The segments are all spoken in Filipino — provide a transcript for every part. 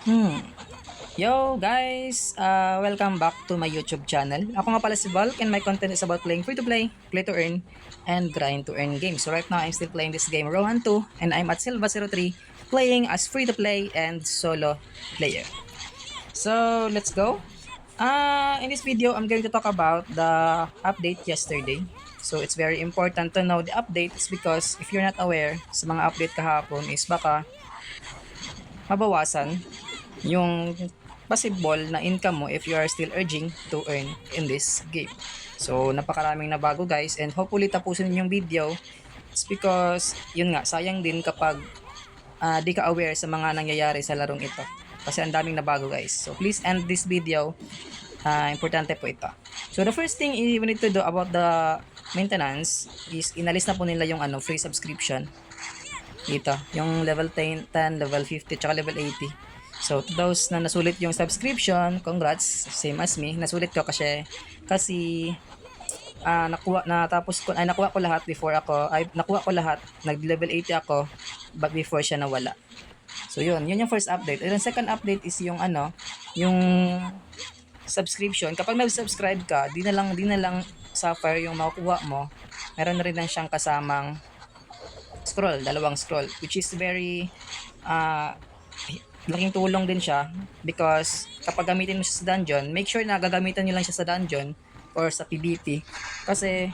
Hmm. Yo guys, welcome back to my YouTube channel. Ako nga pala si Valk and my content is about playing free to play, play to earn, and grind to earn games. So right now I'm still playing this game Rohan 2 and I'm at Silva03 playing as free to play and solo player. So let's go. In this video I'm going to talk about the update yesterday. So it's very important to know the updates because if you're not aware sa mga update kahapon is baka mabawasan yung possible na income mo if you are still urging to earn in this game. So, napakaraming na bago guys and hopefully tapusin yung video. It's because, yun nga, sayang din kapag di ka aware sa mga nangyayari sa larong ito. Kasi ang daming nabago guys. So, please end this video. Importante po ito. So, the first thing we need to do about the maintenance is inalis na po nila yung free subscription. Dito, yung level 10, level 50, tsaka level 80. So, to those na nasulit yung subscription, congrats, same as me. Nasulit ko kasi nakuha ko lahat before nakuha ko lahat, nag-level 80 ako, but before siya nawala. So, yun yung first update. And then second update is yung yung subscription. Kapag nag-subscribe ka, di na lang Sapphire yung makukuha mo. Meron na rin lang siyang kasamang dalawang scroll, which is very laking tulong din siya because kapag gamitin mo siya sa dungeon, make sure na gagamitan nyo lang siya sa dungeon or sa PvP kasi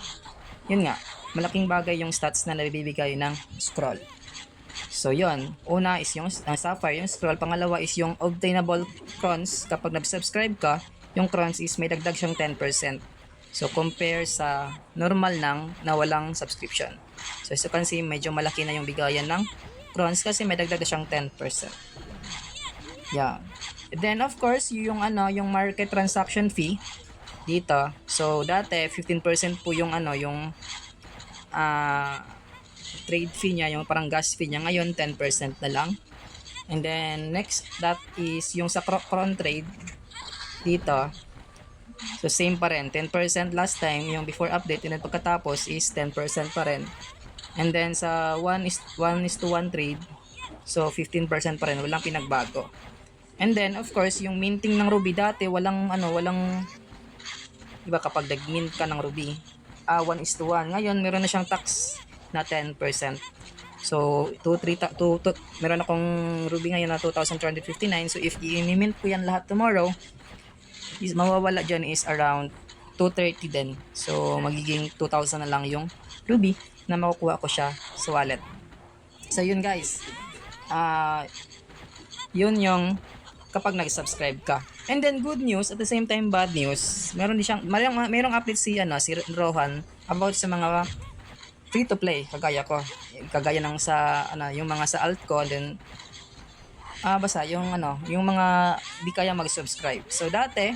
yun nga, malaking bagay yung stats na nabibigay ng scroll. So yun, una is yung Sapphire, yung scroll. Pangalawa is yung obtainable crowns. Kapag nag-subscribe ka, yung crowns is may dagdag siyang 10%. So compare sa normal nang na walang subscription. So as you can see, medyo malaki na yung bigayan ng crowns kasi may dagdag siyang 10%. Yeah. And then of course, yung yung market transaction fee dito. So dati 15% po yung yung trade fee niya, yung parang gas fee niya. Ngayon 10% na lang. And then next that is yung sa cron trade dito. So same pa rin, 10% last time yung before update, and then pagkatapos is 10% pa rin. And then sa 1:1 trade, so 15% pa rin, walang pinagbago. And then of course, yung minting ng ruby dati walang iba kapag nag-mint ka ng ruby, 1:1. Ngayon meron na siyang tax na 10%. So, meron akong ruby ngayon na 2,259. So, if i-mint ko yan lahat tomorrow, is mawawala dyan is around 230 din. So, magiging 2,000 na lang yung ruby na makukuha ko siya sa wallet. So, yun guys. Yun yung kapag nag-subscribe ka. And then good news, at the same time bad news. Merong update si Rohan about sa mga free to play kagaya ng sa yung mga sa altcoin, then basta yung yung mga di kaya mag-subscribe. So dati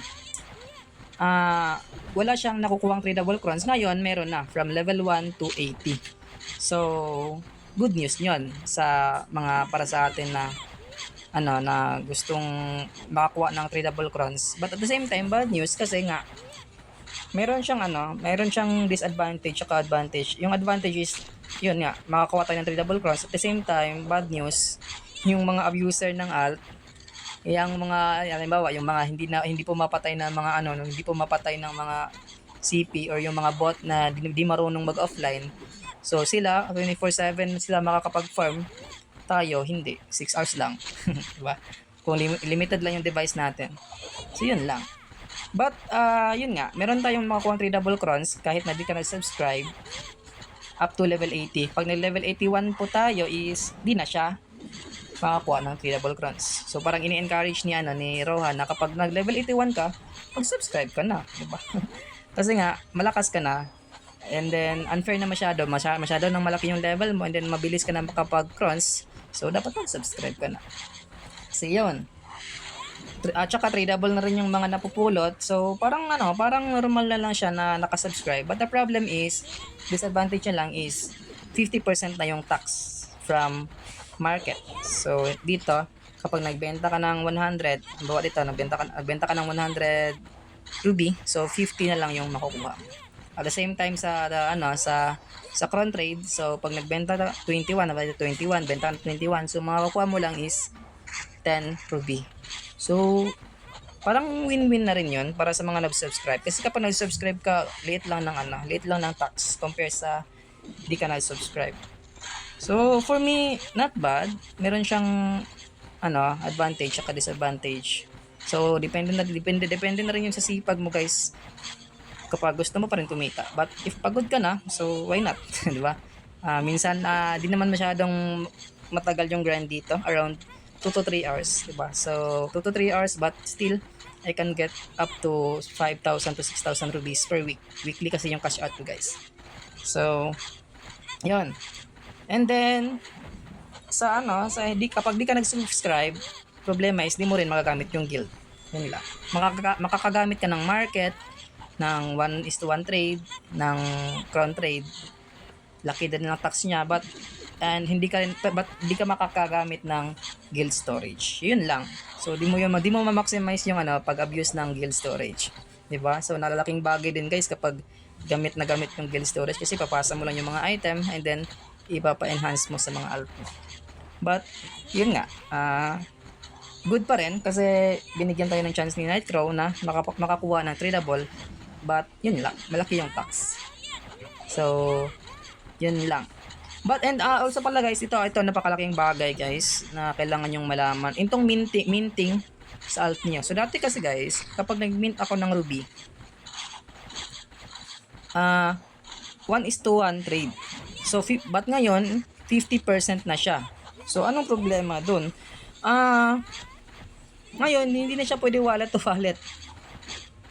wala siyang nakukuhang tradable crowns. Ngayon meron na from level 1 to 80. So good news 'yon sa mga para sa atin na na gustong makakuha ng tradable crowns. But at the same time bad news kasi nga meron siyang disadvantage at advantage. Yung advantage is yun nga, makakuha tayo ng tradable crowns. At the same time, bad news, yung mga abuser ng alt, yung mga halimbawa, yung mga hindi pumapatay ng mga hindi pumapatay ng mga CP or yung mga bot na di marunong mag-offline. So sila 24/7 sila makakapag-farm, tayo hindi, 6 hours lang. Diba? Kung limited lang yung device natin. So yun lang. But, yun nga, meron tayong makakuha ng tradable crowns kahit na di ka nag-subscribe up to level 80. Pag nag-level 81 po tayo is, di na siya makakuha ng tradable crowns. So, parang ini-encourage ni Rohan na kapag nag-level 81 ka, mag-subscribe ka na. Diba? Kasi nga, malakas ka na. And then, unfair na masyado nang malaki yung level mo and then mabilis ka na makapag-crowns. So, dapat mag-subscribe ka na. So, yun. At saka tradable na rin yung mga napupulot. So parang normal na lang siya na nakasubscribe. But the problem is, disadvantage niya lang is 50% na yung tax from market. So dito, kapag nagbenta ka ng 100, bawa dito, nagbenta ka ng 100 ruby, so 50 na lang yung makukuha. At the same time sa cron trade, so pag nagbenta 21, benta 21, so makukuha mo lang is 10 ruby. So, parang win-win na rin yun para sa mga nag-subscribe. Kasi kapag nag-subscribe ka, liit lang ng tax compare sa di ka nag-subscribe. So, for me, not bad. Meron siyang advantage at disadvantage. So, depende na rin yun sa sipag mo, guys. Kapag gusto mo pa rin kumita. But if pagod ka na, so why not? Di ba? Minsan, di naman masyadong matagal yung grind dito. Around 2 to 3 hours. Di ba? So, 2 to 3 hours, but still, I can get up to 5,000 to 6,000 rupees per week. Weekly kasi yung cash out ko, guys. So, yun. And then, kapag di ka nag-subscribe, problema is di mo rin magagamit yung guild. Yun lang. Makakagamit ka ng market, ng 1:1 trade, ng crown trade. Laki din ng tax niya, but hindi ka makakagamit ng guild storage. Yun lang. So di mo ma-maximize yung pag-abuse ng guild storage. 'Di ba? So nalalaking bagay din, guys, kapag gamit yung guild storage kasi papasa mo lang yung mga item and then ipapa-enhance mo sa mga alt mo. But yun nga, good pa rin kasi binigyan tayo ng chance ni Nightcrow na makakuha ng tradable, but yun lang, malaki yung tax. So yun lang. But also pala, guys, ito napakalaking bagay, guys, na kailangan yung malaman. Itong minting sa alt niyo. So dati kasi, guys, kapag nag-mint ako ng ruby, 1:1 trade. So but ngayon 50% na siya. So anong problema dun? Ngayon hindi na siya pwede wallet to wallet.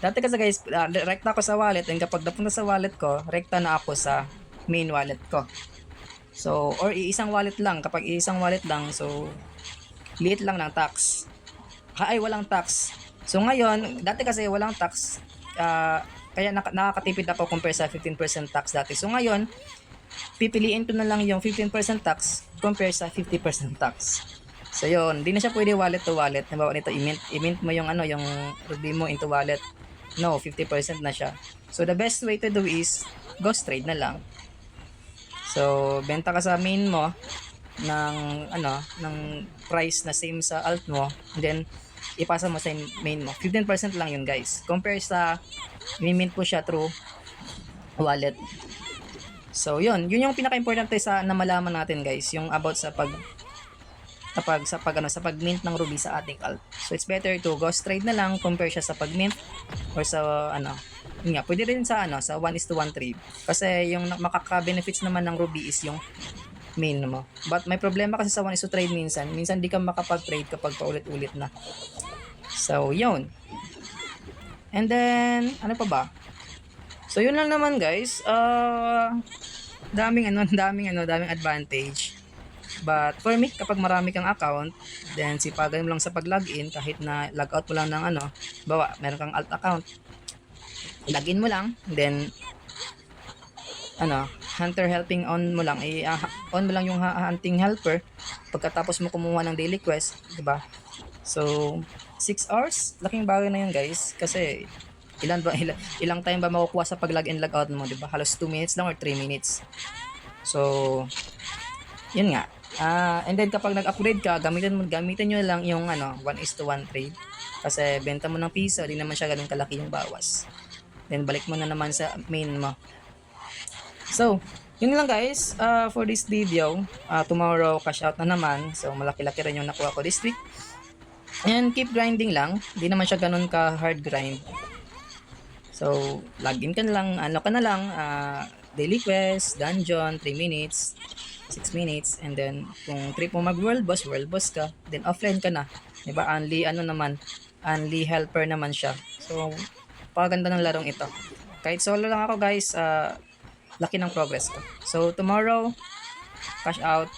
Dati kasi, guys, rekta ako sa wallet, and kapag napunta sa wallet ko, rekta na ako sa main wallet ko. So, or iisang wallet lang. Kapag iisang wallet lang, so, liit lang ng tax. Walang tax. So, ngayon, dati kasi walang tax, kaya nakakatipid ako compare sa 15% tax dati. So, ngayon, pipiliin ko na lang yung 15% tax compare sa 50% tax. So, yun. Di na siya pwede wallet to wallet. Nabawa nito, i-mint mo yung yung ruby mo into wallet. No, 50% na siya. So, the best way to do is ghost trade na lang. So, benta ka sa main mo ng price na same sa alt mo, and then ipasa mo sa main mo. 15% lang yun, guys. Compare sa mint mo siya through wallet. So, yun yung pinaka-importante na malaman natin, guys, yung about sa pag-mint ng ruby sa ating alt. So it's better to ghost trade na lang compare siya sa pag-mint or sa pwede rin sa 1:1 trade. Kasi yung makaka-benefits naman ng ruby is yung main mo. But may problema kasi sa 1:2 trade minsan di ka makapag-trade kapag paulit-ulit na. So yun. And then ano pa ba? So yun lang naman, guys. Daming advantage. But for me, kapag marami kang account, then sipagan mo lang sa pag-login, kahit na logout mo lang ng meron kang alt account, login mo lang, then hunter helping on mo lang, on mo lang yung hunting helper pagkatapos mo kumuha ng daily quest, 'di ba? So 6 hours, laking bagay na yun, guys, kasi ilang time ba makukuha sa pag-login logout mo, 'di ba? Halos 2 minutes lang or 3 minutes. So yun nga. And then kapag nag-upgrade ka, gamitin nyo lang yung 1:1 trade. Kasi benta mo ng piso, di naman siya ganun kalaki yung bawas. Then balik mo na naman sa main mo. So, yun lang, guys, for this video. Tomorrow cash out na naman. So malaki-laki rin yung nakuha ko this week. And keep grinding lang. Di naman siya ganun ka hard grind. So login ka na lang, daily quest, dungeon, 3 minutes, 6 minutes, and then kung trip mo mag world boss ka, then offline ka na, diba? Only helper naman siya. So paganda ng larong ito. Kahit solo lang ako, guys, laki ng progress ko. So tomorrow cash out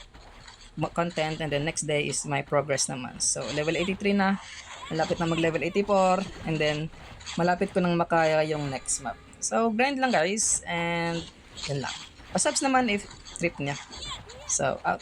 content, and then next day is my progress naman. So level 83 na, malapit na mag level 84, and then malapit ko nang makaya yung next map. So grind lang, guys, and yun lang. Pa-subs naman if trip niya. So out.